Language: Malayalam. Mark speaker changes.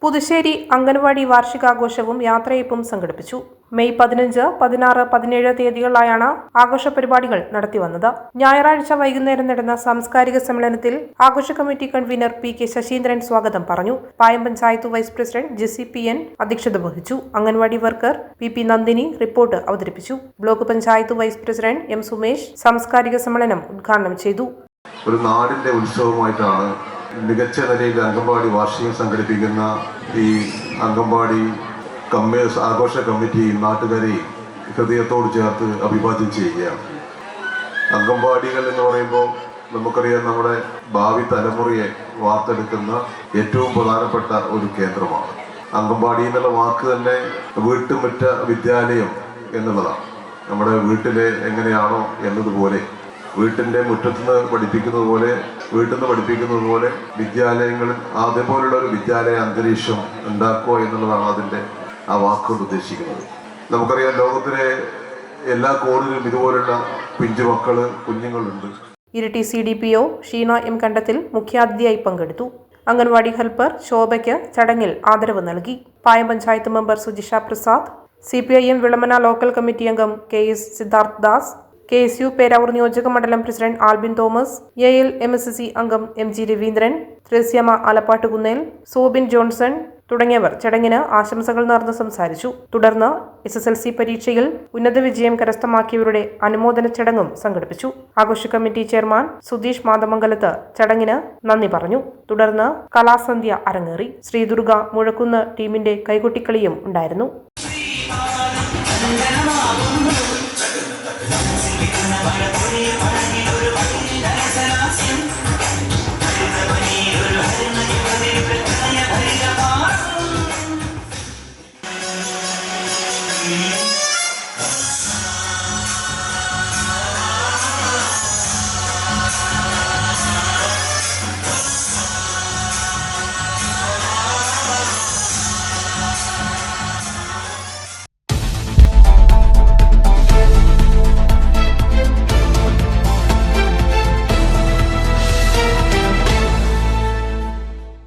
Speaker 1: പുതുശ്ശേരി അംഗൻവാടി വാർഷികാഘോഷവും യാത്രയയപ്പും സംഘടിപ്പിച്ചു. മെയ് 15, 16, 17 തീയതികളിലായാണ് ആഘോഷ പരിപാടികൾ നടത്തിവന്നത്. ഞായറാഴ്ച വൈകുന്നേരം നടന്ന സാംസ്കാരിക സമ്മേളനത്തിൽ ആഘോഷ കമ്മിറ്റി കൺവീനർ പി.കെ. ശശീന്ദ്രൻ സ്വാഗതം പറഞ്ഞു. Payam panchayat vice president Jessy PN. അധ്യക്ഷത വഹിച്ചു. Anganwadi worker P. Nandini report അവതരിപ്പിച്ചു. Block panchayat vice president M. Sumesh സാംസ്കാരിക സമ്മേളനം ഉദ്ഘാടനം ചെയ്തു.
Speaker 2: ഒരു നാടിന്റെ ഉത്സവമായിട്ടാണ് മികച്ച നിലയിൽ അംഗൻവാടി വാർഷികം സംഘടിപ്പിക്കുന്ന ഈ അംഗൻവാടി ആഘോഷ കമ്മിറ്റി നാട്ടുകാരെ ഹൃദയത്തോട് ചേർത്ത് അഭിവാദ്യം ചെയ്യുകയാണ്. അംഗൻവാടികൾ എന്ന് പറയുമ്പോൾ നമുക്കറിയാം, നമ്മുടെ ഭാവി തലമുറയെ വാർത്തെടുക്കുന്ന ഏറ്റവും പ്രധാനപ്പെട്ട ഒരു കേന്ദ്രമാണ്. അംഗൻവാടി എന്നുള്ള വാക്ക് തന്നെ വീട്ടുമുറ്റ വിദ്യാലയം എന്നുള്ളതാണ്. നമ്മുടെ വീട്ടിലെ എങ്ങനെയാണോ എന്നതുപോലെ വീട്ടിൻ്റെ മുറ്റത്തുനിന്ന് പഠിപ്പിക്കുന്നത് പോലെ വിദ്യാലയങ്ങളിൽ അതേപോലുള്ള ഒരു വിദ്യാലയ അന്തരീക്ഷം ഉണ്ടാക്കുക എന്നുള്ളതാണ് അതിൻ്റെ ആ വാക്കുകൊണ്ട് ഉദ്ദേശിക്കുന്നത്. നമുക്കറിയാം, ലോകത്തിലെ എല്ലാ കോണിലും ഇതുപോലുള്ള കുഞ്ഞുങ്ങളുണ്ട്.
Speaker 1: Iritty CDPO Sheena M. കണ്ടത്തിൽ മുഖ്യാതിഥിയായി പങ്കെടുത്തു. അംഗൻവാടി ഹെൽപ്പർ ശോഭയ്ക്ക് ചടങ്ങിൽ ആദരവ് നൽകി. Payam panchayat member Sujisha Prasad, CPIM Vilamana local committee അംഗം KS സിദ്ധാർത്ഥ് ദാസ്, KSU പേരാവൂർ നിയോജക മണ്ഡലം president Albin Thomas, AL MSC അംഗം MG രവീന്ദ്രൻ, ത്രേസ്യാമ്മ ആലപ്പാട്ടുകുന്നേൽ, സോബിൻ ജോൺസൺ തുടങ്ങിയവർ ചടങ്ങിന് ആശംസകൾ നേർന്ന് സംസാരിച്ചു. തുടർന്ന് SSLC പരീക്ഷയിൽ ഉന്നത വിജയം കരസ്ഥമാക്കിയവരുടെ അനുമോദന ചടങ്ങും സംഘടിപ്പിച്ചു. ആഘോഷ കമ്മിറ്റി ചെയർമാൻ സുധീഷ് മാതമംഗലത്ത് ചടങ്ങിന് നന്ദി പറഞ്ഞു. തുടർന്ന് കലാസന്ധ്യ അരങ്ങേറി. ശ്രീദുർഗ മുഴക്കുന്ന് ടീമിന്റെ കൈകൊട്ടിക്കളിയും ഉണ്ടായിരുന്നു.
Speaker 3: Bye.